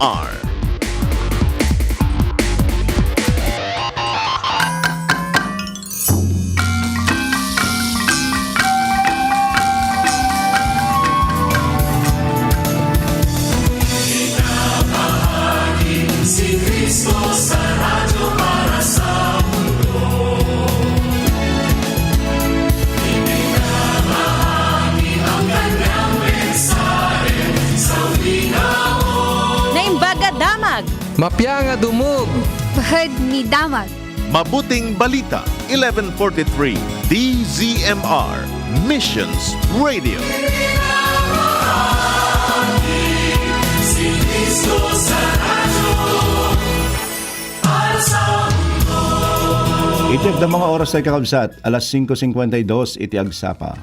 DZMR. Si Cristo sa radyo para sa mundo. Ibinahagi ang kanyang mensahe sa winao. Naimbaga damag, Mapya nga dumog. Bahad ni damag. Mabuting Balita, 1143 DZMR Missions Radio. Si Cristo sa radyo para sa mundo. Itiag na mga oras ay kakabsat, alas 5:52, iti agsapa.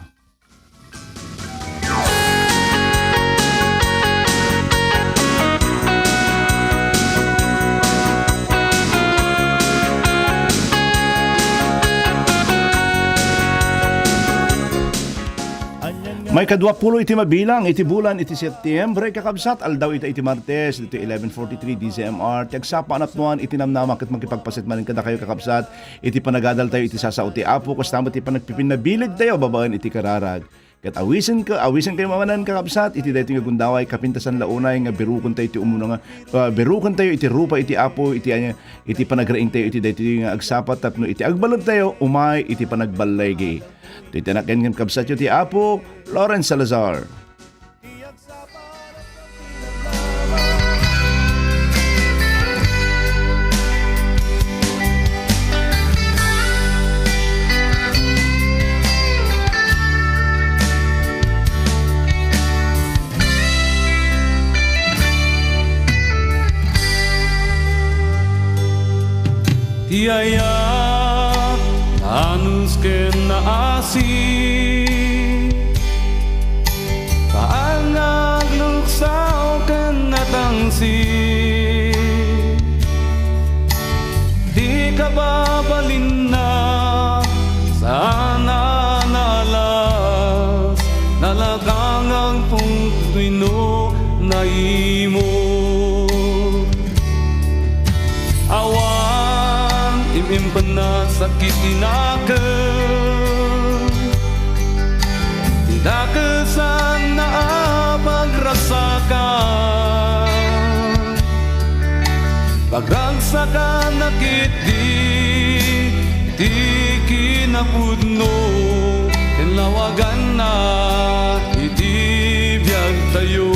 May kadwapulo iti mabilang, iti bulan, iti Setyembre, kakabsat, aldaw iti Martes, iti 1143 DZMR, tiagsapa anatnuan, iti namnamak at magkipagpasit manin kada kayo kakabsat, iti panagadal tayo, iti sasao ti apo, kasama iti panagpipinabilid tayo, babaan iti kararag. Kat awisin kayo mamanan kakabsat, iti dayto nga gundaway, kapintasan launay, nga berukon tayo iti umuna nga, berukon tayo iti rupa, iti apo, iti panagraing tayo, iti dayto nga agsapat, tapno iti agbalad tayo, umay, iti panagbalaygi. Titanakin ng kabsat iti apo, Lawrence Salazar. Tiaya anus ken naasi paangag luksaw ken natangsi di ka babalin na sana nalas nalagangang pungtuino na imo awan imimpan sakit tinakan tidak kesan na pagrasakan pagragsakan nakit di kinapudno kenlawagan na itibiyag tayo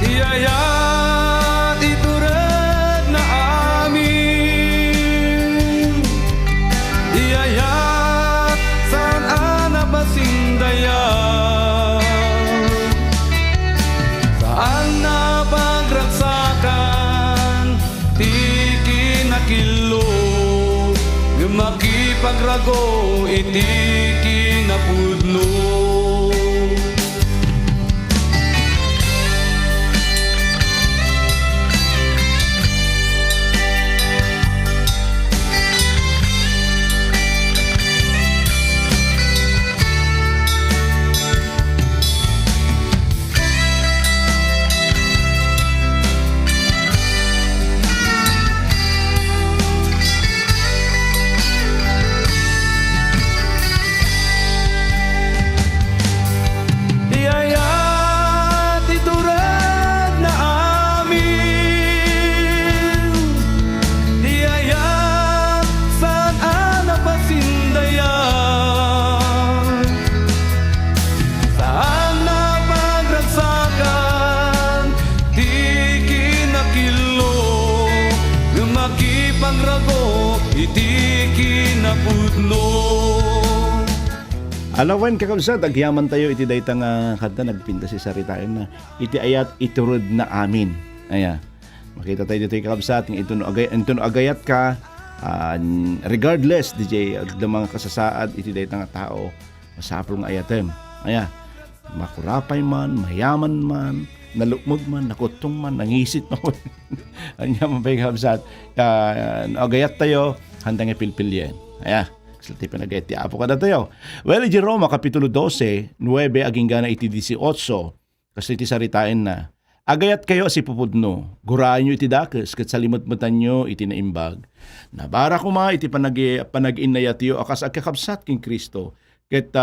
iyayat iturad na amin iyayat saan anapasindayan saan na pagragsakan ti kinakilo makipagrago iti kinapudno Alawan kakabsat, agyaman tayo iti dayta nga kanta nagpinta si saritayon na iti ayat iturod na amin. Aya. Makita tayo dito kakabsat, ito no agayat ka regardless DJ ng mga kasasaad iti dayta nga tao masapul nga ayatem. Aya. Makurapay man, mayaman man, nalukmog man, nakutong man, nangisit man. Anya man pa kakabsat. Agayat tayo, handang ipilpilyen. Aya. Sa tipo na gayat ti apo kada tayo. Well, iti Roma, Kapitulo 12, 9, aging gana iti 18. Kasi iti saritain na. Agayat kayo si pupudno. Gurayan nyo iti dakes ket salimot-matan nyo iti naimbag. Nabara kuma iti panag-inayatiyo akas agkakabsat king Kristo. Ket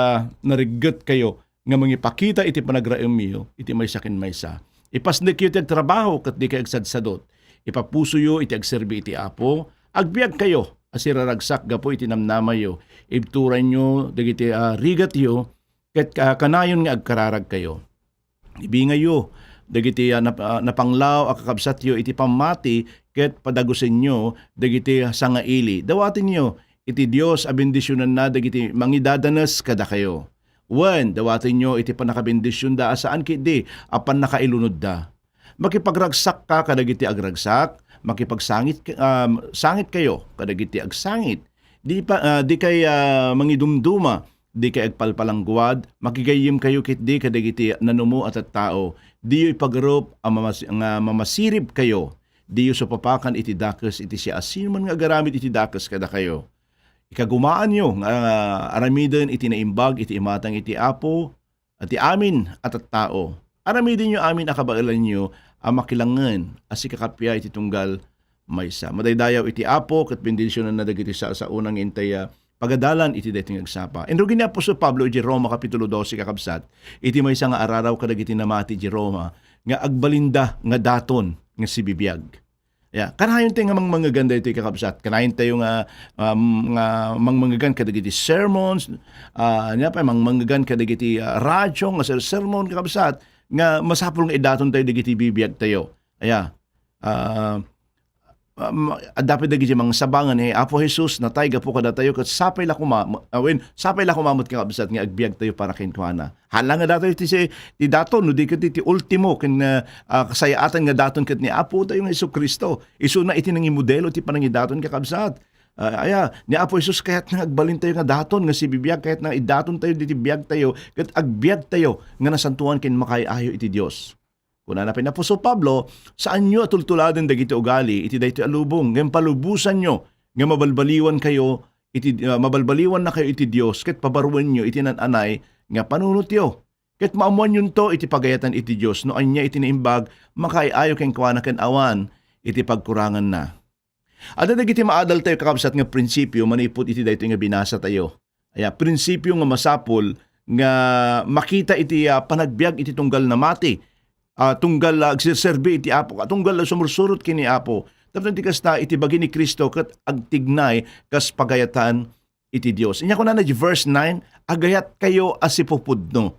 narigat kayo nga mangipakita iti panagraem miyo iti maysa ken maysa. Ipasnek yo iti trabaho ket di kay agsadsadot. Ipapuso yo iti agserbi iti Apo. Agbiag kayo asiraragsak gapo iti namnamayo. Ibturan nyo dagiti rigat yo ket kanayon nga agkararag kayo. Ibingay yo dagiti napanglaw akakabsat yo iti pamati ket padagusen nyo dagiti sangaili. Dawatin nyo iti Dios a bendisyonan na dagiti mangidadanes kada kayo. Wen dawatin nyo iti panakabendisyon da asaan kidi apan nakailunod da. Makipagragsak ka kadagiti agragsak, makipagsangit sangit kayo kadagiti agsangit. Di kay mangidumduma, di kay agpalpalangguad, makigayim kayo kit di kadagiti nanumo at tao. Di ipagrup ang mamasirib kayo. Di supapakan iti dakes iti siya asin man nga garamit iti dakes kada kayo. Ikagumaan nyo aramiden iti naimbag iti imatang iti Apo at amin at tao. Aramiden nyo amin akabailan nyo ang makilangan as ikakapya iti tunggal maysa. Madaydayaw iti Apo ket bendisyonan na dagiti sa unang intaya pagadalan iti dating agsapa. Enro gini Apostol Pablo iti Roma kapitulo 12 kakabsat. Iti maysa nga araraw kadagiti namati iti Roma nga agbalinda nga daton nga si bibiyag. Ya, kanayon tayo nga manggaganda iti kakabsat. Kanayon tayo nga manggagan kadagiti sermons, manggagan kadagiti radyo nga sermon kakabsat nga masapul nga idaton tayo dagiti bibiyag tayo. Aya, dapat dagiti mga sabangan Apo Jesus natay gapo kada tayo ket sapay la kumamot kakabsat nga agbiag tayo para ken kuana. Hala nga datoy ti daton no di ket ti ultimo ken kasayaatan nga daton ket ni Apo tayo nga Jesucristo. Isu na iti nangi modelo ti panangidaton kakabsat. Ni Apo Jesus kaya't nga agbalin tayo nga daton nga si bibiyag kaya't nga idaton tayo diti biyag tayo ket agbiag tayo nga nasantuan ken makaayo iti Dios. Kuna na Apostol Pablo, saan nyo atultuladen dagiti ugali, iti daytoy alubong, ngem palubusan nyo, nga mabalbaliwan na kayo iti Dios, ket pabaruan nyo iti nananay, nga panunot yo. Ket maamuan yun to, iti pagayatan iti Dios, no anya iti naimbag, makaayo ken kuana ken awan, iti pagkurangan na. Ada dagiti maadal tayo kakabsat nga prinsipyo, manipot iti daytoy nga binasa tayo. Prinsipyo nga masapol, nga makita iti panagbiag iti tunggal na mati, tunggal agserserbi iti Apo, tunggal sumursurot kini Apo. Tapos iti kasta iti bagi ni Kristo ket agtignay kas pagayatan iti Dios. Inya ko na verse 9, agayat kayo as si pupudno.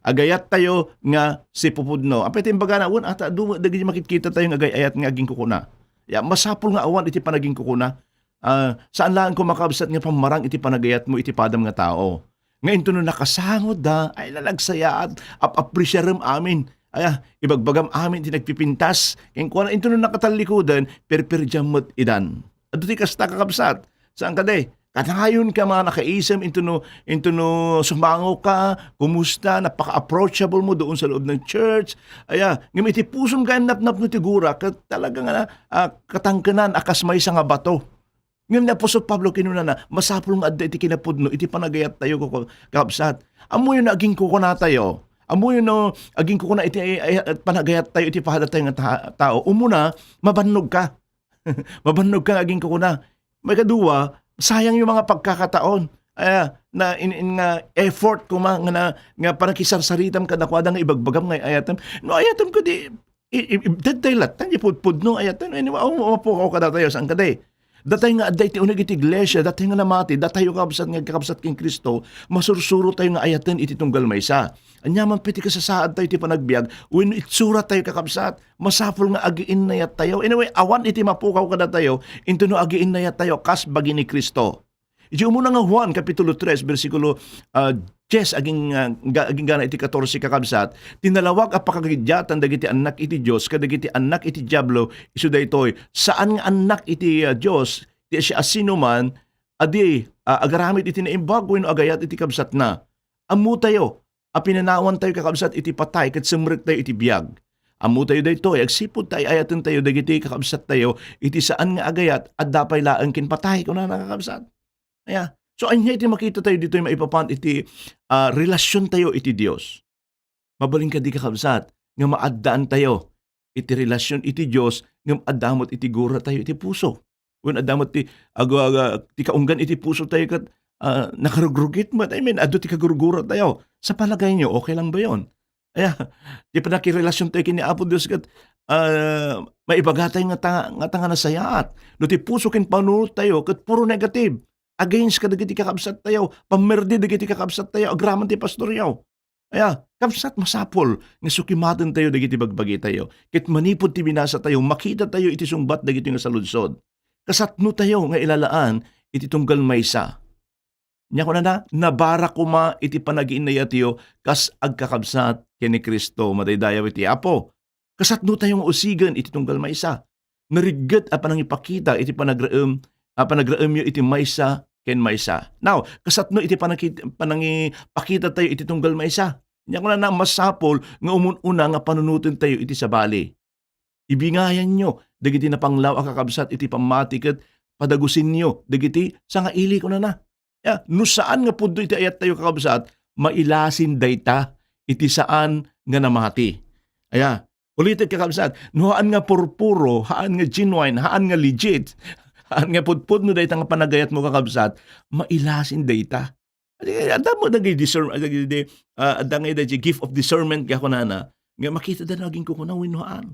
Agayat tayo nga si pupudno. Apay tayong baga na, ata dagi makikita tayo nga agayat nga aging kukuna. Masapul nga awan iti panaging kukuna. Saan lang ko makabsat nga pamarang iti panagayat mo iti padam nga tao. Ngayon ito nung nakasangod ay lalagsayaat, apresyarem amin. Ibagbagam amin, tinagpipintas. Kaya kung ito nung nakatalikudan, perperjamot idan. At ito kasta kakabsat. Saan ka de? Kanayon ka mga nakaisam, ito no sumango ka, kumusta, napaka-approachable mo doon sa loob ng church. Ngayon iti pusong ganap-nap no tigura, talagang katangkanan, akas may nga bato. Ngayon na Apostol Pablo kinuna na, masapul nga adda iti kinapudno, iti panagayat tayo kakabsat. Amo yun na aging kukuna tayo. Amo yun na aging kukuna iti panagayat tayo, iti pahadat tayo nga tao. Umuna, mabannog ka. Mabannog ka aging kukuna. May kaduwa, sayang yung mga pagkakataon. Na effort ko nga panakisarsaritam ka nakwada nga ibagbagam nga ayatam. No ayatam ko di, dadaylat, tangi pudpudno ayatam. Mapukaw ka na tayo, saan ka de? Datay nga aday ti unag iti iglesia, datay nga namati, datay yung kakabsat king Kristo, masursuro tayo nga ayaten iti tunggal maysa. Anyaman piti kasasaad tayo iti panagbiag, when itsura tayo kakabsat, masapul nga agiin na yat tayo. Anyway, awan iti mapukaw kada tayo, into no agiin na yat tayo, kas bagi ni Kristo. Iti umuna nga Juan, Kapitulo 3, versikulo 10, aging gana iti 14 kakabsat, tinalawag apakagidyatan dagiti anak iti Diyos, kadagiti anak iti Diablo, isu daytoy, saan nga anak iti Diyos, ti siya asinuman, adi, agaramit iti naimbag, wenno agayat iti kabsat na. Amu tayo, pinanawan tayo kakabsat iti patay, kat sumrik tayo iti biyag. Amu tayo daytoy, agsipod tayo, ayatan tayo, dagiti kakabsat tayo, iti saan nga agayat, at dapay laang kin patay, kung na nakakabsat. So anya iti makita tayo dito yung maipapant iti relasyon tayo iti Dios. Mabaling ka di kakabsat, nga maaddaan tayo. Iti relasyon iti Diyos, nga maadamot iti gura tayo iti puso. When adamot ti ti kaunggan iti puso tayo kat nakarugrugit mo. I mean, ado ti kagurugura tayo. Sa palagay nyo, okay lang ba yon? Ay, di pa nakirelasyon tayo kini Apo Diyos kat maibaga tayo nga tanga nasayaat. No ti puso kin panunod tayo kat puro negative. Against ka dagiti kakabsat tayo. Pamerdi dagiti kakabsat tayo. Agraman ti pastor yaw. Aya, kapsat masapol nga sukimatan tayo dagiti bagbagi tayo. Ket manipod ti binasa tayo, makita tayo iti sumbat dagiti nga saludsod. Kasatno tayo nga ilalaan iti tunggal maysa. Nya ko na nabara kuma iti panagiinaya tiyo kas agkakabsat kini Kristo madaydayaw iti Apo. Kasatno tayo nga usigan iti tunggal maysa. Narigget a panangipakita iti panagraem yo iti maysa ken maysa. Now, kasatno iti panangipakita tayo iti tunggal maysa. Nya ko na masapol nga umununa nga panunutin tayo iti sabali. Ibingayan nyo, dagiti na panglaw akakabsat iti pamati ket padagusin nyo, dagiti sa nga ili ko na. Ya, no saan nga puddo iti ayat tayo kakabsat, mailasin dayta iti saan nga namati. Aya, ulitin kakabsat, no haan nga purpuro, haan nga genuine, haan nga legit, haan nga pudpud no dayta nga panagayat mo kakabsat, mailasin dayta. Ada mo naging discernment, ada nga gift of discernment kako na nga makita da naging kukunawin no haan.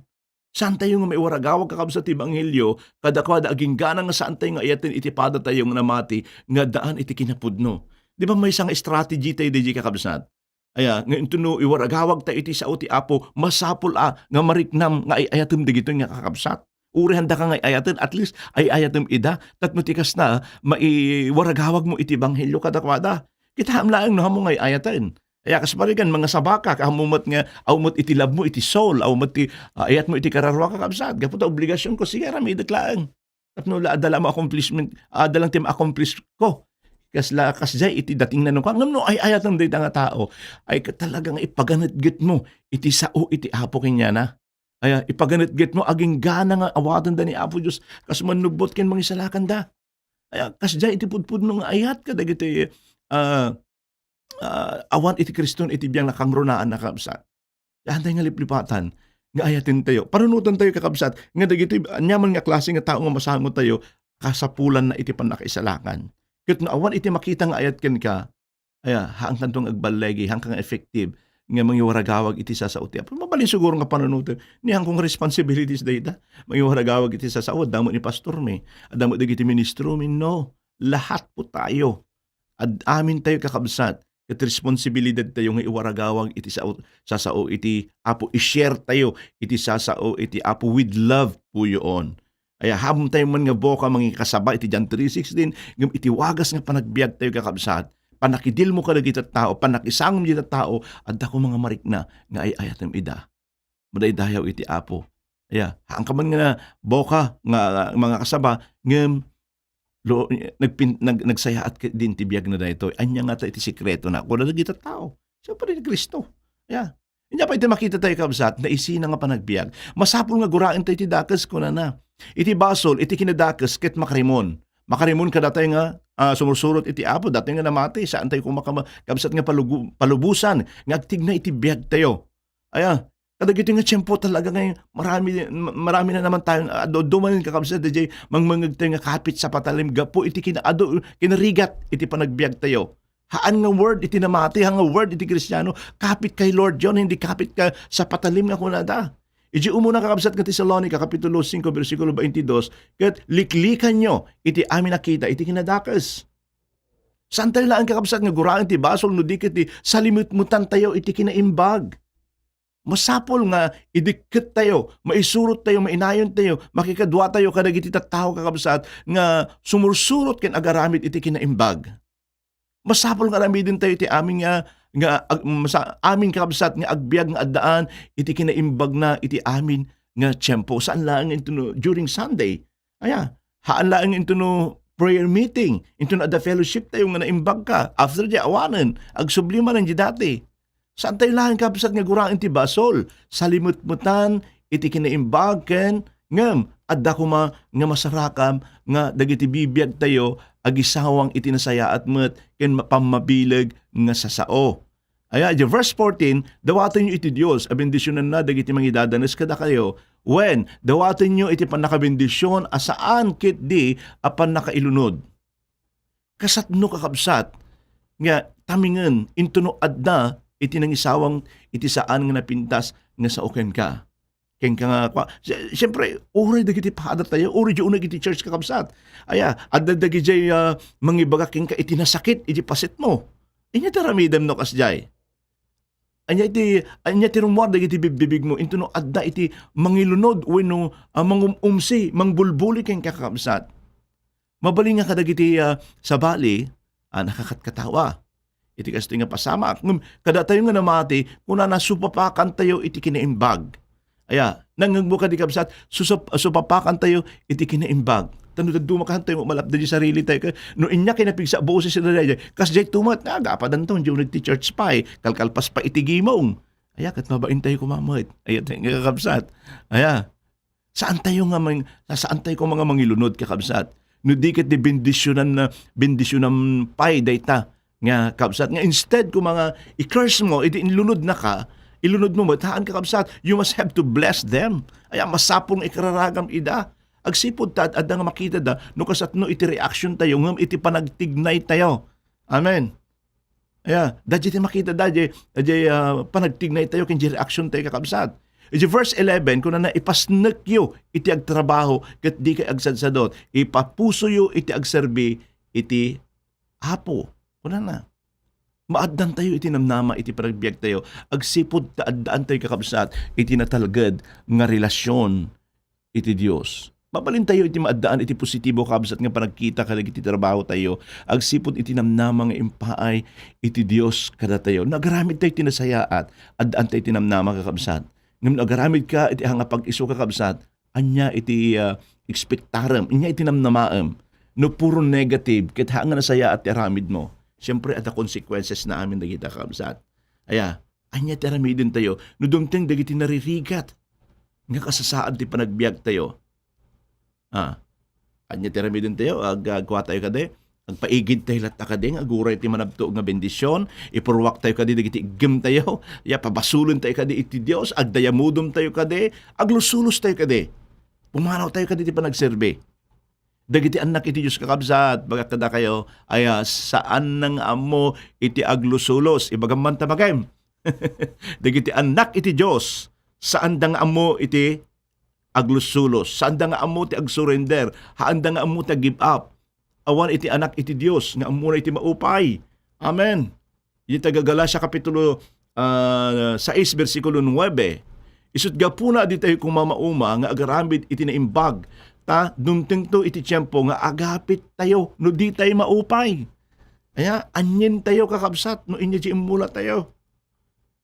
Saan tayo nga may waragawag kakabsat ti Ebanghelyo, kada aging gana nga saan tayo nga ayatin iti pada tayo nga namati, nga daan iti kinapudno. Di ba may isang strategy tayo di kakabsat? Aya, nga intuno iwaragawag tayo iti sao ti Apo, masapul nga mariknam nga ayatem di gito nga kakabsat. Uri handa ka nga ayaten, at least ay ayatem ida, tat matikas na, maiwaragawag mo iti Ebanghelyo kada. Kita hamlaang no hamo nga ayaten. Kaya kasbalikan mga sabaka kahamumot nga awmot iti love mo iti soul awmot ti ayat mo iti kararwa kakabsat gaputa obligasyon ko sige rami deklaan at no adala mo accomplishment adalang tim accomplish ko kasjay iti dating nanong ka ngam no ay ayat ng dayta nga tao ay talagang ipaganatgit mo iti sao iti Apo kanya na ay ipaganatgit mo aging gana nga awatan da ni Apo Dios kas manubot ken mangisalakan da ay kasjay iti pudpud no nga ayat ka dagiti awan iti Kriston iti biyang nakangronaan na kakabsat. Yahan nga liplipatan, nga ayatin tayo. Panunutan tayo kakabsat, nga dagiti anyaman nga klase nga tao nga masangot tayo, kasapulan na iti panakaisalakan. Kat nga awan iti makita nga ayat ken ka, hangkan tong agbalegi, hangkan effective, nga mangiwaragawag iti sasauti. Mabalin siguro nga panunutan, ni hangkong responsibilities dayta, mangiwaragawag iti sasaot, damo ni pastor mi, damo dagiti ministro mi, no. Lahat po tayo, amin tayo kakabsat, ket responsibilidad tayo nga iwaragawag iti sasao iti Apo i-share tayo iti sasao iti Apo with love po yun. Ay hamon tayo man nga boka mangikasaba iti John 3:16 ngem iti wagas nga panagbiag tayo kakabsat. Panakidil mo kada kita tao, panakisangom kita tao adda ko mga marikna nga ay ayatem ida. Madaydayaw iti Apo. Ang kaman nga boka nga mga kasaba ngem nagsayaat din ti biyag na dayto. Anya nga iti sikreto na. Kung nagita tao, siyempre ni Kristo. Hindi pa iti makita tayo kabsat na isina nga panagbiag. Masapul nga gurain tayo iti dakas ko na. Iti basol, iti kinadakas ket makarimon. Makarimon ka datay nga sumusurot iti Apo. Datay nga namati. Saan tayo kung kabsat nga palubusan. Nga agtigna iti biyag tayo. Kadagiti nga tiyempo talaga ngayon, marami na naman tayong dumanin kakabsat, DJ, mangmangag tayo nga kapit sa patalim, gapo, iti kinarigat, iti panagbiag tayo. Haan nga word, iti namati, haan nga word, iti Kristiyano, kapit kay Lord John, hindi kapit ka sa patalim nga kunada. Iti umuna kakabsat nga Tesalonica, Kapitulo 5, versikulo 22, kat liklikan nyo, iti amin nakita, iti kinadakas. Saan tayo lang kakabsat nga guraan, iti basol, no di kiti, salimut-mutan tayo, iti kinaimbag. Masapol nga, idikit tayo, maisurot tayo, mainayon tayo, makikadwa tayo kadagiti tattao kakabsat nga sumursurot ken agaramid iti kinaimbag. Masapol nga rami din tayo iti amin amin kakabsat nga agbiag nga addaan iti kinaimbag na iti amin nga tiyempo. Saan lang ito no, during Sunday? Haan lang ito no prayer meeting, ito no the fellowship tayo nga naimbag ka. After di awanan, agsubliman ang di dati. Saan tayo lang kapsat nga gurang iti basol? Salimut-mutan, iti kinaimbag ken ngem adda kuma nga masarakam nga dagiti bibiyag tayo agisawang iti nasayaat met ken pamabileg nga sasao. Aya, di verse 14, dawaten nyo iti Diyos, a bendisyonan na, dagiti mangidadanas kada kayo, when, dawaten nyo iti panakabendisyon, asaan kit di, apan nakailunod. Kasatno kakabsat, nga tamingan, intuno adda, iti nangisawang, iti saan nga napintas, nga sa oken ka. Keng ka nga, siyempre, uri dagiti pahadat tayo, uri di unag iti church kakabsat. Aya, adda dagiti mangibaga keng ka iti nasakit, iti pasit mo. Inya taramidam no kasjay. Anya ti rumwar dagiti bibig mo into no adda iti mangilunod wenno mangumumsi mangbulbuli ken kakabsat. Mabaling nga kadagiti sa bali nakakatkatawa. Iti kasto nga pasama kada tayo nga namati kuna nasupapakan tayo iti kinaimbag. Aya nangagbo ka di kabsat supapakan tayo iti kinaimbag. Tanod dumakahan tayo malapda di sarili tayo no inya kinapigsa boses sila dayay kas jay tumat agapadan ton di nagti church pa kalkalpas pa itigimong aya kat mabain tayo kumamot aya tayo kakabsat aya saan tayo ko mga mangilunod kakabsat no di ket di bendisyonan pay dayta nga kabsat nga instead ko mga i-curse mo iti inlunod na ka ilunod mo taan kakabsat you must have to bless them aya masapong ikararagam ida agsipod ta at nga makita da no kasatno iti reaction tayo ngam iti panagtignay tayo. Amen. Aya, dadya makita dadya panagtignay tayo ken reaction tayo kakabsat. Iti verse 11 kuno na ipasnek yo iti agtrabaho ket di kay agsadsadot ipapuso yo iti agserbi iti apo. Kuno na. Maaddan tayo iti namnama iti panagbiag tayo agsipod ta addaan tayo kakabsat iti natalged nga relasyon iti Dios. Mabalin tayo iti maadaan iti positibo kabsat nga panagkita kadag iti trabaho tayo. Agsipod iti namnama nga impaay iti Dios kada tayo. Nagaramid tayo tinasayaat addaan tayo tinamnama kakabsat. Ngam nagaramid ka iti hanga pag-iso kakabsat anya iti expectaram, anya iti namnamaam. No puro negative ket hanga nasayaat ti aramid mo. Siyempre at consequences na amin dagita kakabsat. Aya, anya ti aramidin tayo no dumteng dagiti naririgat nga kasasaad ti panagbiag tayo. Anya tiramidin tayo, agwa tayo kade, agpaigid tayo lahat kade, aguray ti manabto nga bendisyon, ipurwak tayo kade, dagiti igim tayo, pabasulon tayo kade iti Dios, agdayamudom tayo kade, aglusulos tayo kade, pumanaw tayo kade ti panagserbe. Dagiti anak iti Dios kakabsat, baga kada kayo, saan nang amo iti aglusulos, ibagaman tamagayem. Dagiti anak iti Dios, saan dang amo iti aglusulos, saan da nga amo ti agsurrender, haan da nga amo ti give up, awan iti anak iti Dios, nga amo na iti maupay. Amen. Iti taga Galacia kapitulo 6 versikulo 9, isut gapuna di tayo kumamauma nga agaramid iti naimbag, ta dumting to iti tiyempo nga agapit tayo, no di tayo maupay. Aya, anyen tayo kakabsat, no inya di imula tayo.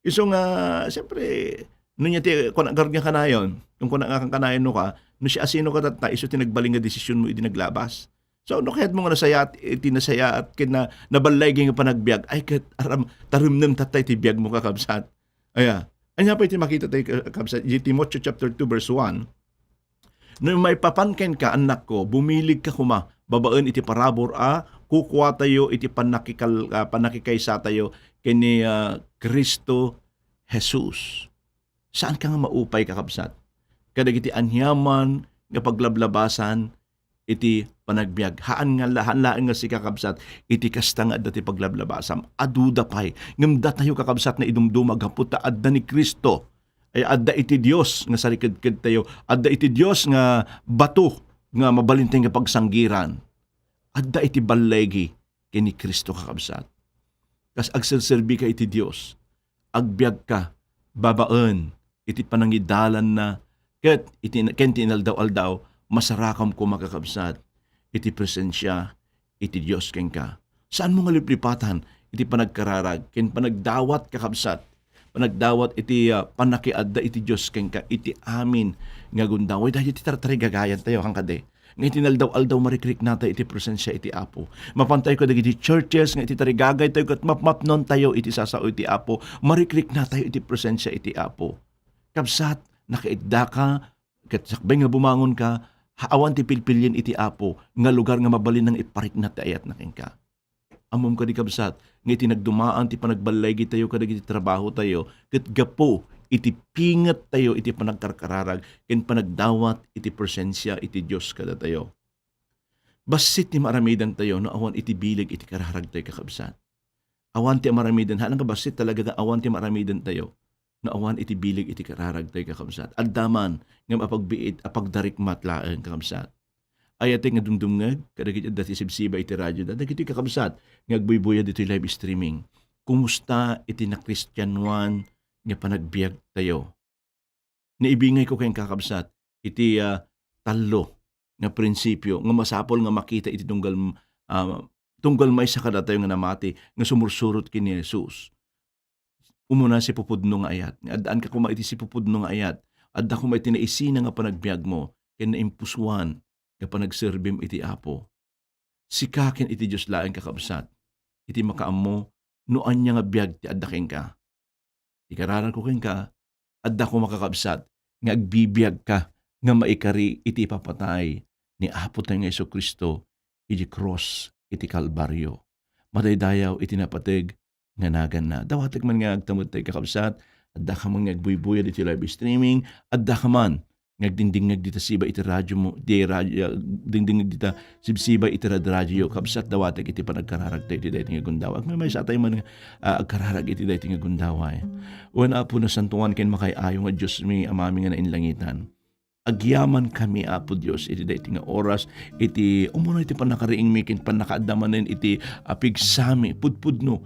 Iso nga, siyempre, no niya ti kung nagarga ka na yun, kung nakakang kanayon no ka, no siya asino ka tata, iso tinagbaling nga desisyon mo iti naglabas. So, no kaya't mga nasaya at kina nabalay nga panagbiag, ay kat tarimnem tatay ti biag mo kakabsat. Aya, anya pa iti makita tayo kakabsat, Timoteo chapter 2 verse 1, no may papanken ka anak ko, bumilig ka kuma, babaan iti parabor kukuha tayo iti panakikaysa tayo kini Kristo Jesus. Saan ka nga maupay kakabsat? Kadagiti anyaman nga paglablabasan iti panagbiag. Haan nga si kakabsat iti kasta nga dati paglablabasam. Aduda pay. Ngamda tayo kakabsat na idumdumag haputa adda ni Kristo. Ay adda iti Dios nga sarikid tayo. Adda iti Dios nga bato nga mabalintay nga pagsanggiran. Adda iti balegi kini Kristo kakabsat. Kas agserserbi ka iti Dios. Agbiag ka babaan iti panangidalan na ket ken tinaldaw-aldaw masarakam ko makakabsat iti presensya iti Dios ken ka. Saan mo nga liplipatan iti panagkararag ken panagdawat kakabsat panagdawat iti panakiadda iti Dios ken ka iti amin nga gundaway dahil iti tartari gagayan tayo hang kade. Nga itinaldaw-aldaw marikrik natay iti presensya iti Apo. Mapantay ko dagiti churches nga iti tarigagay tayo kat mapmapnon tayo iti sasao iti Apo. Marikrik natay iti presensya iti Apo. Kabsat, nakaidda ka, kat sakbay nga bumangon ka, haawan ti pilpilyen iti Apo, nga lugar nga mabalin ng iparik na tayat na ka. amom ka di kabsat, nga iti nagdumaan, ti panagbalay tayo, kadag iti trabaho tayo, kat gapo, iti pingat tayo, iti panagkarkararag, ken panagdawat, iti presensya, iti Diyos kada tayo. Basit ti maramidan tayo, no awan iti bilig, iti kararag tayo kakabsat. Awan ti maramidan, halang ka basit talaga nga awan ti maramidan tayo, no awan iti bilig, iti kararag tayo kakabsat. Addaman, nga mapagbiit, apagdarik matlaan kakabsat. Ayate nga dumdumngag, kadagit dati sibsiba iti radyo, dagiti kakabsat, nga agbuybuya dito live streaming. Kumusta iti na Christian one nga panagbiag tayo? Naibingay ko kayong kakabsat, iti talo nga prinsipyo, nga masapol nga makita iti tunggal may sa kada tayo nga namati, nga sumursurot kini Jesus. Umuna si pupudno nga ayat, nga adaan ka kuma iti si pupudno nga ayat, adda kuma iti naisina nga panagbiag mo, ken naimpusuan, nga panagserbim iti Apo. Sikaken iti Diyos laeng kakabsat, iti makaammo, noan niya nga biag ti adda ken ka. Ikararan ko ken ka, adda ko makakabsat, nga agbibiyag ka, nga maikari iti papatay ni Apo tayo nga Jesucristo, iti cross, iti Kalbaryo. Madaydayaw iti napateg, nga nagan na. Dawatag man nga agtamod tayo kakabsat, adda ka man nga agbuybuya iti live streaming, adda ka man, ngagdingdingag dita siba iti radyo mo, di radyo, dingdingag dita sibsiba iti radyo, kabsat dawatag iti panagkararag tayo iti dahiting agundawa. May sa tayo man agkararag iti dahiting agundawa. Wana po na santuan ken makayayo nga Diyos mi amami nga nainlangitan. Agyaman kami Apo Diyos iti dahiting nga oras, iti umuna iti panakariing mi ken panakaadamanen iti apigsami, pudpudno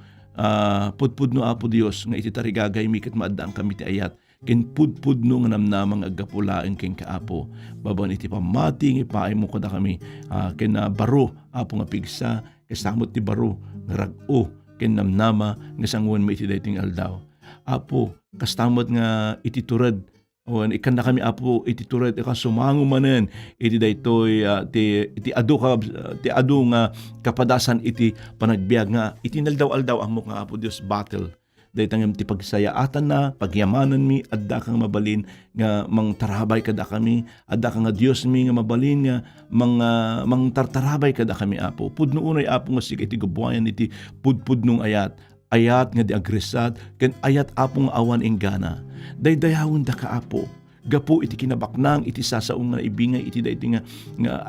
Apo Diyos, nga iti tarigagay mi ket maadaan kami ti ayat, ken pudpudno nga namnamang agapulaeng ken kaapo. Baban iti pamati nga ipaay mo kada kami, ken baro Apo nga pigsa, kasamot ti baro nga rag-o, ken namnama nga sanguan mi iti dahiting aldaw. Apo, kastamot nga iti turad, ikan na kami Apo iti turad, ika sumango manen iti daytoy ti adu nga kapadasan iti panagbiag nga iti naldaw-aldaw ang nga Apo Dios battle. Daytang ti pagsayaatan na, pagyamanan mi, adda kang mabalin nga mang tarabay kada kami, adda kang nga Dios mi nga mabalin nga mang tartarabay kada kami Apo. Pudno unay Apo nga sige iti gubuayan iti pudpudnong ayat nga di agresad, ken ayat Apo nga awan inggana. Daydayawon da ka Apo, gapo iti kinabaknang iti sasaong nga ibingay iti dayti nga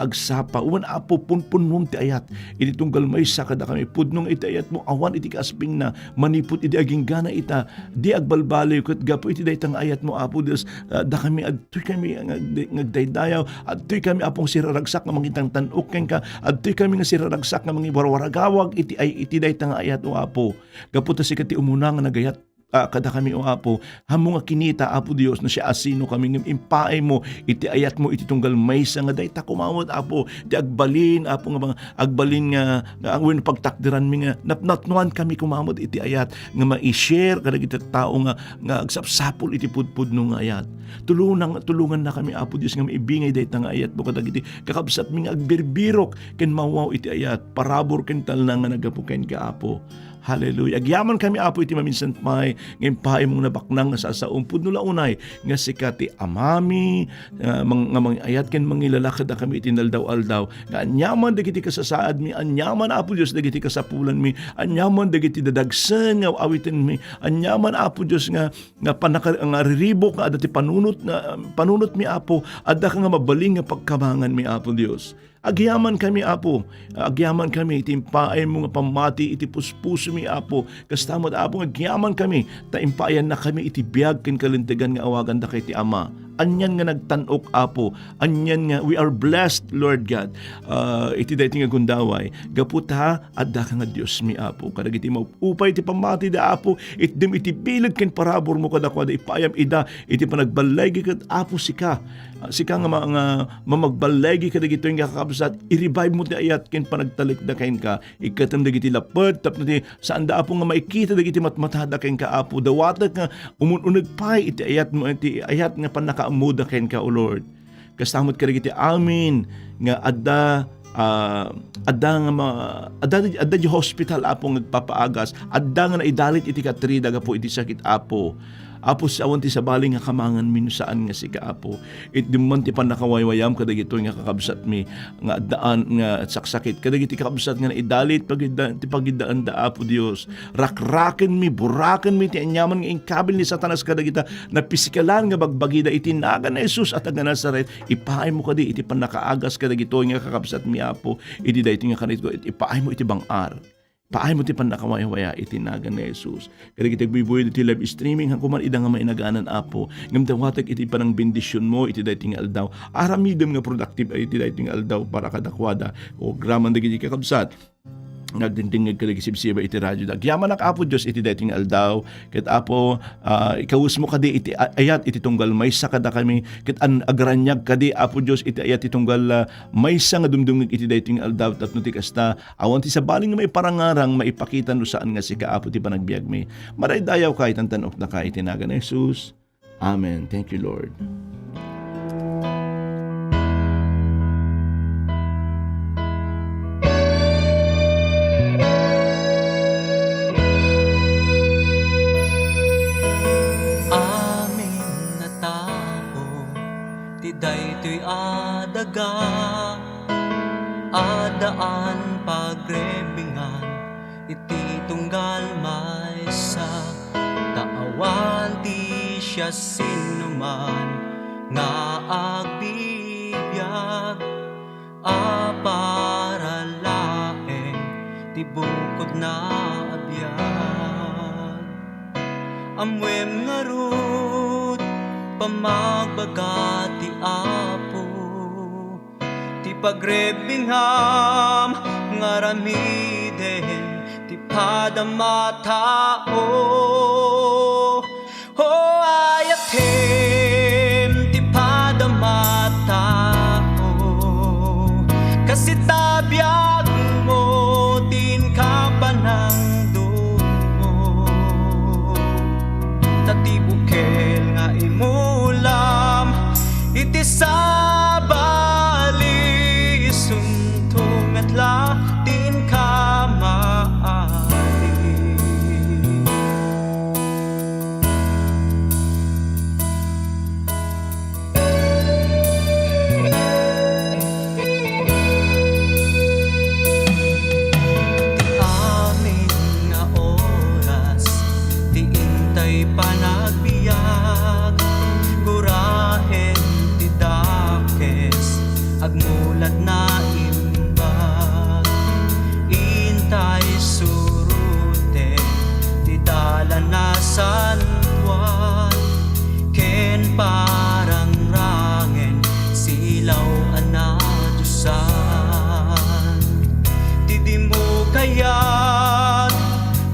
agsapa uwan Apo punpunmom ti ayat iti tunggal maysa kada kami pudnong iti ayat mo awan iti kaasping na maniput iti aging gana ita di agbalbaloy ket gapo iti daytang ayat mo Apo Dios da kami adtoy kami ngagdaydayaw adtoy kami Apong siraragsak nga mangitang tanok ken ka adtoy kami nga siraragsak nga mangi warwaragawag iti daytang ayat mo Apo gapo ta sikati umuna nga nagayat kada kami o Apo, hamo nga kinita Apo Dios na siya asino kami ng impaay mo, iti ayat mo iti tunggal maysa nga dayta kumawat Apo, ti agbalin Apo nga mga agbalin nga ang wen pagtakdiran mi nga napnatnuan kami kumawat iti ayat nga ma-share kada iti tao nga agsapsapol iti pudpudno nga ayat. Tulungan na kami Apo Dios nga maibingay dayta nga ayat mo kada iti kakabsat mi nga agbirbirok ken mawaw iti ayat, parabor ken talna nga nagapuken ka Apo. Hallelujah. Agyaman kami Apo iti maminsan may ngayon pahay mong nabaknang nga sasaong pudno launay nga sikati amami mga ayat ken mangilalakad na kami iti naldaw-aldaw nga anyaman dagiti kasasaad mi anyaman Apo Dios dagiti kasapulan mi anyaman dagiti dadagsen nga awitin mi anyaman Apo Dios nga riribok nga adati panunot mi Apo adda ka nga mabaling nga pagkamangan mi Apo Dios. Agyaman kami Apo, agyaman kami iti impaay mo nga pamati iti puspuso mi Apo, kastamot Apo agyaman kami, ta impayan na kami iti biag ken kalintegan nga awagan da kay ti Ama. Anyan nga nagtanok Apo, anyan nga we are blessed Lord God. Iti dayti nga gundaway, gaput ha adda ka nga Dios mi Apo, kadag iti maupay iti pamati da Apo, itdim iti bilid ken parabor mo kadakwa da ipayam ida iti panagbalay ket Apo sika nga mamagbalay kadag ito nga kakabsat i-revive mo ti ayat ken panagtalik da kain ka ikatam dagiti lapet tapno ti saan da Apo nga maikita dagiti matmatada kain ka Apo dawatag nga umununeg pay iti ayat mo iti ayat nga panakaamuda kain ka o Lord kastamot ka dagiti amin nga adda di hospital Apo ngagpapaagas adda nga naidalit iti katrida gapo iti sakit Apo Apo sa awan ti sabaling nga kamangan min saan nga si kaapo. It dimman ti panakawaywayam kadagito nga kakabsat mi nga daan nga saksakit. Kadagiti kakabsat nga naidalit ti pagidaan da Apo Dios. Rakraken mi, buraken mi ti anyaman nga ingkabil ni Satanas kadagita na pisikalan nga bagbagida itinaga na Jesus at aga Nazaret. Ipaay mo kadi iti panakaagas kadagito nga kakabsat mi Apo. Iti dayti nga kanito ipaay mo iti bangar. Paay mo ti panakawaya-waya itinaga ni Jesus. Kaya kita bibuhay iti live streaming hangkuman ida nga mainaganan Apo. Ngam tawatag iti panang bendisyon mo iti dating aldaw. Aramidem nga productive ay iti dating aldaw para kadakwada. O graman dagiti kakabsat. Nagdindingag ka nagisibsiba iti radyo da. Yaman ak Apo Diyos iti dating aldaw. Ket Apo, ikawus mo kadi iti ayat iti tunggal maysa kada kami. Ket an agranyag kadi Apo Diyos iti ayat iti tunggal maysa nga dumdumig iti dating aldaw. Tapno ti kasta, awan ti sabaling nga may parangarang maipakita no saan nga si Kaapo ti panagbiag mi. Maray dayaw kahit ang tanok na kahit tinaga na Jesus. Amen. Thank you, Lord. Daytoy adaga, adaan pagrebingan, iti tunggal maysa, taawan ti siya sinuman, nga agbibiyag, para laeng, ti bukod na abiyag. Amwem nga rut, pamagbaga ti Apo, ti pagrebingham ngaramiden ti padamatao. O ayatem ti padamatao, kasi tabiyag mo din kapanang dumo, tatibukel nga imulam iti sabali suntung at latin kamaali. Ti amin nga oras, ti intay panagbiag, gurahen ti dakes, agmulat na imbag, intay surute, ti dala na santuan, ken parang rangen, silaw anadusan, ti di mo kayat,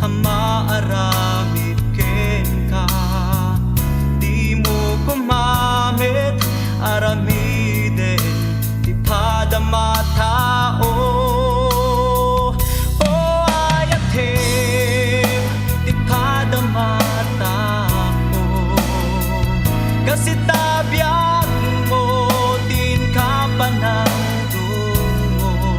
hamaaramid ken ka, di mo kumamit, aramiden ti padamatao. O ayatem ti padamatao, kasi tabiyag mo din kapanang dungo,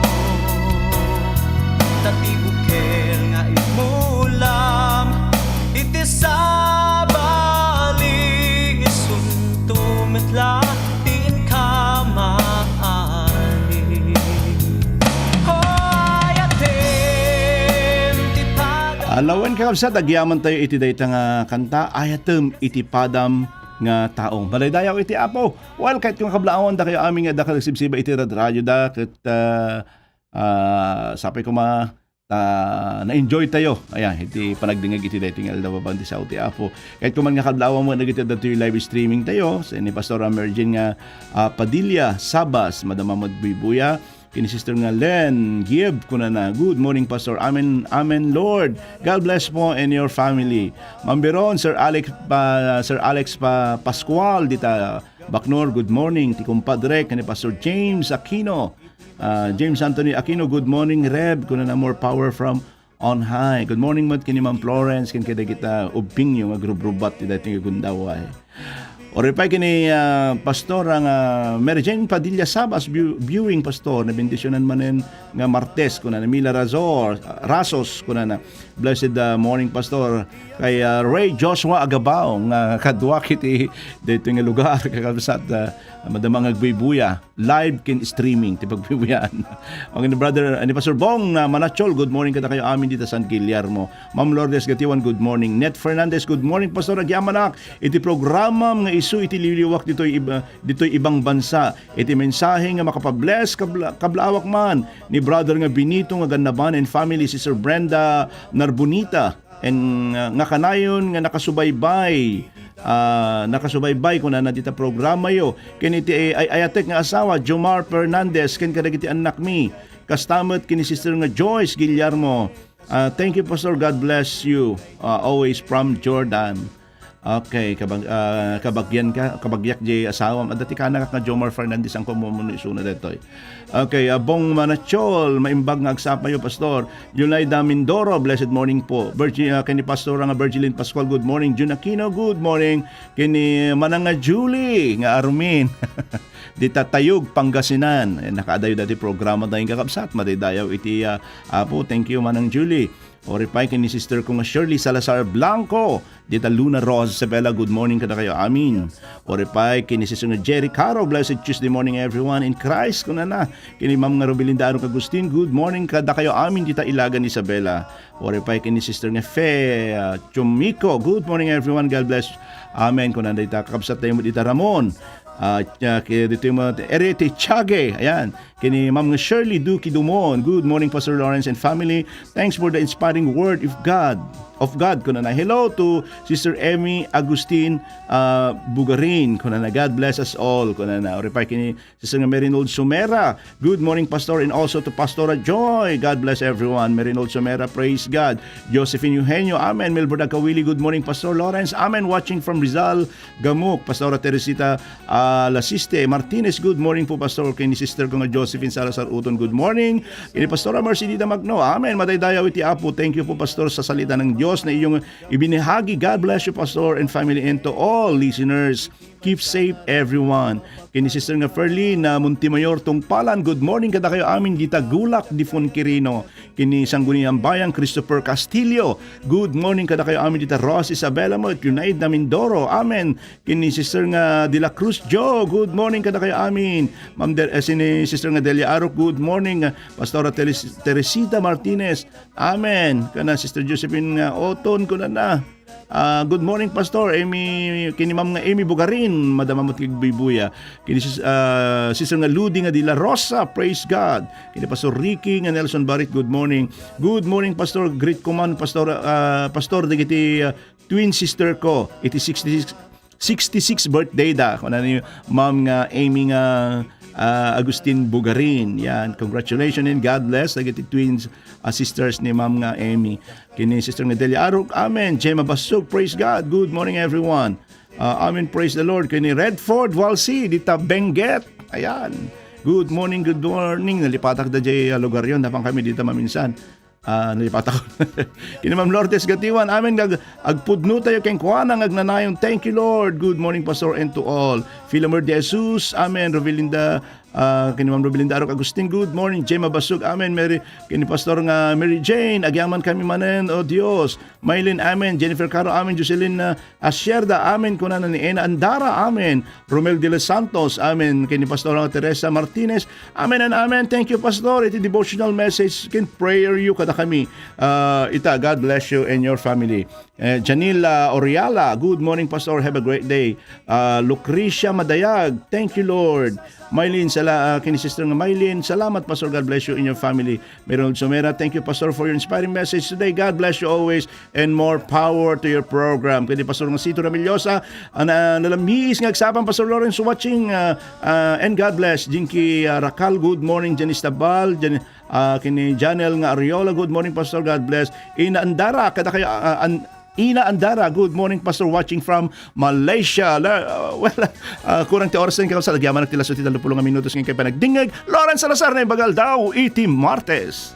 tatibukel nga imulam iti sabali isuntumetla tin kamaali. O ayatem ti padam. Alawan kakabsat, agyaman tayo iti dayta nga kanta, ayatem iti padam nga taong. Malaydayaw iti Apo. Well, kahit yung kablaon da kayo aming da kalagsibsiba iti radyo da, kat sapay ko na-enjoy tayo. Ayan, iti panagdingag iti dating aldaw bandi sa uti Apo. Kahit kung mga kablawan mo nagiti dati live streaming tayo, sa ni Pastor Emerging nga Padilla, Sabas, Madam Amad Bibuya, kini Sister nga Len Gieb kuna na. Good morning Pastor. Amen. Amen Lord. God bless mo and your family. Mambiron Sir Alex Pascual dita Bacnor. Good morning. Ti kumpadre kani Pastor James Aquino. James Anthony Aquino. Good morning Reb kuna na more power from on high. Good morning mat kini Ma'am Florence kin kada kita ubing yung agrubrubat ti dating gundaway. Oripay kini pastor ang Mary Jane Padilla Sabas viewing pastor na bendisyonan manen nga Martes kuna na Mila Rasos kuna na blessed morning pastor kay Ray Joshua Agabao nga kadwa kiti dito nga lugar kakabsat madamang agbibuya live kin streaming ti pagbibuyan. Ang ni brother ni Pastor Bong Manachol, good morning kada kayo amin dito San Guillermo. Ma'am Lourdes Gatiwan, good morning. Net Fernandez, good morning pastor agyamanak. Iti programa nga isu iti liliwak ditoy ibang bansa. Iti mensahe nga makapabless kablawak man ni brother nga Benito nga Gannaban and family, Sister Brenda Narbonita and nga kanayon nga nakasubaybay kung na dita programa yo kiniti ayatek nga asawa Jomar Fernandez ken kadagiti anak mi kastamot kini Sister nga Joyce Guillermo. Thank you pastor, God bless you, always from Jordan. Okay, kabagyak di asawa adati kana ka Jomar Fernandez ang pamumuno isuna detoy. Okay, Bong Manachol, maimbag nga agsapa yo pastor. Yulaida Mindoro, blessed morning po. Kini pastor nga Virgilin Pascual, good morning. Jun Aquino, good morning. Kini mananga Julie nga Armin. Dita Tayog, Pangasinan. Nakaadayo dati programa tayong kakabsat. Madidayaw iti apo. Thank you manang Julie. Oripay kini sister ko nga Shirley Salazar Blanco. Dita Luna Rose Isabella, good morning kada kayo. Amin. Oripay kini sister nga Jerry Caro, blessed Tuesday morning everyone in Christ. Kuna na. Kini Ma'am nga Robelinda Arong Agustin, good morning kada kayo. Amin. Dita Ilagan Isabella. Oripay kini sister nga Fe Chumiko, good morning everyone. God bless. Amen. Kuna dita kakabsat tayo mo dita Ramon. Dito yung mga Erete Chage, ayan, kini Ma'am Shirley Duki Dumon, good morning Pastor Lawrence and family, thanks for the inspiring word of God. Kuna na. Hello to Sister Emmy Agustin Bugarin. Kuna na. God bless us all. Kuna na. Oripay kini Sister Merinold Sumera. Good morning Pastor, and also to Pastora Joy. God bless everyone. Merinold Sumera, praise God. Josephine Eugenio, amen. Melbourne Kawili, good morning Pastor Lawrence, amen. Watching from Rizal Gamuk. Pastora Teresita Lasiste Martinez, good morning po Pastor. Kini Sister ko nga Josephine Salazar Uton, good morning. Kini Pastora Mercedita Magno, amen. Madaydayaw iti apo. Thank you po Pastor sa salita ng Diyos na iyong ibinahagi. God bless you Pastor and family, and to all listeners. Keep safe everyone. Kini Sister nga Ferlin na Muntimayor Tungpalan, good morning kada kayo amin dita Gulak Difon Quirino. Kini Sangguniang Bayang Christopher Castillo, good morning kada kayo amin dita Ross Isabela mo at United na Mindoro, amen. Kini Sister nga De La Cruz Joe, good morning kada kayo amin. Ma'am Sister nga Delia Arok, good morning. Pastora Teresita Martinez, amen. Kana Sister Josephine nga Oton ko na. Good morning Pastor Amy, kini Ma'am nga Amy Bugarin, Madam Amot Kigbibuya, kini Sister nga Ludi nga De La Rosa, praise God. Kini Pastor Ricky nga Nelson Barit, good morning. Good morning Pastor, great command Pastor digiti twin sister ko, iti 66 birthday da. Kung ano yung Ma'am nga Amy nga Agustin Bugarin. Yan, congratulations and God bless. Nagiti twins sisters ni Ma'am nga Amy. Kini Sister nga Delia Arok, amen. Gemma Basug, praise God. Good morning everyone. Amen, praise the Lord. Kini Redford Walsi, dita Benguet. Ayan. Good morning. Nalipatak da jay lugar yon. Napang kami dito maminsan. Nalipatak ko. Kini Ma'am Lourdes Gatiwan, amen. Agpudno tayo keng kuana agnanayon. Thank you Lord. Good morning Pastor and to all. Philomer de Jesus, amen. Rovelinda kini Ma'am Robelinda Arok Agustin, good morning. Gemma Basug, amen. Kini Pastor nga Mary Jane, agyaman kami manen, o Dios. Maylin, amen. Jennifer Caro, amen. Jocelyn Asierda, amen. Kunana ni Ena Andara, amen. Romel de los Santos, amen. Kini Pastor nga Teresa Martinez, amen and amen. Thank you Pastor. Iti devotional message can prayer you kada kami. God bless you and your family. Janila Oriala, good morning Pastor. Have a great day. Lucrecia Madayag, thank you Lord. Maylin, kini Sister nga Maylin, salamat Pastor, God bless you in your family. Meron Sumera, thank you Pastor for your inspiring message today. God bless you always and more power to your program. Kini Pastor nga Sito Ramillosa, nalamiis nga agsapang Pastor Lawrence watching, and God bless. Jinky Rakal, good morning. Janice Tabal, kini Janel nga Ariola, good morning Pastor, God bless. Ina Andara, kada kayo Ina Andara, good morning Pastor, watching from Malaysia. Kurang ti oras din kayo sa lagyaman ng tilas o tita 30 minutos ngayon kayo pa nagdingag. Lawrence Salazar na ibagal daw, iti Martes.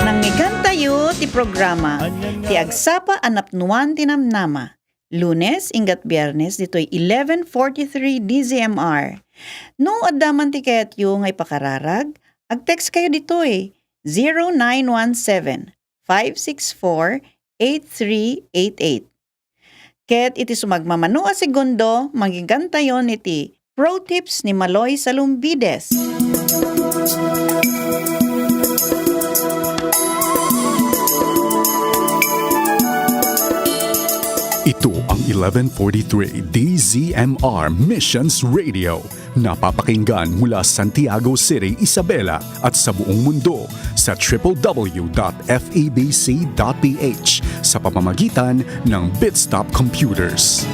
Nangyigan tayo kayo ti programa. Anyan nga. Ti agsapa anapnuan tinamnama. Lunes ingat Biyernes ditoy 11:43 DZMR. No addaman ti kayatyo ngay pakararag, ag-text kayo ditoy 0917-564-8388. Ket iti sumagmamano a segundo, magigantayon iti Pro Tips ni Maloy Salumbides. Ito ang 1143 DZMR Missions Radio. Napapakinggan mula Santiago City, Isabela at sa buong mundo sa www.febc.ph sa pamamagitan ng Bitstop Computers.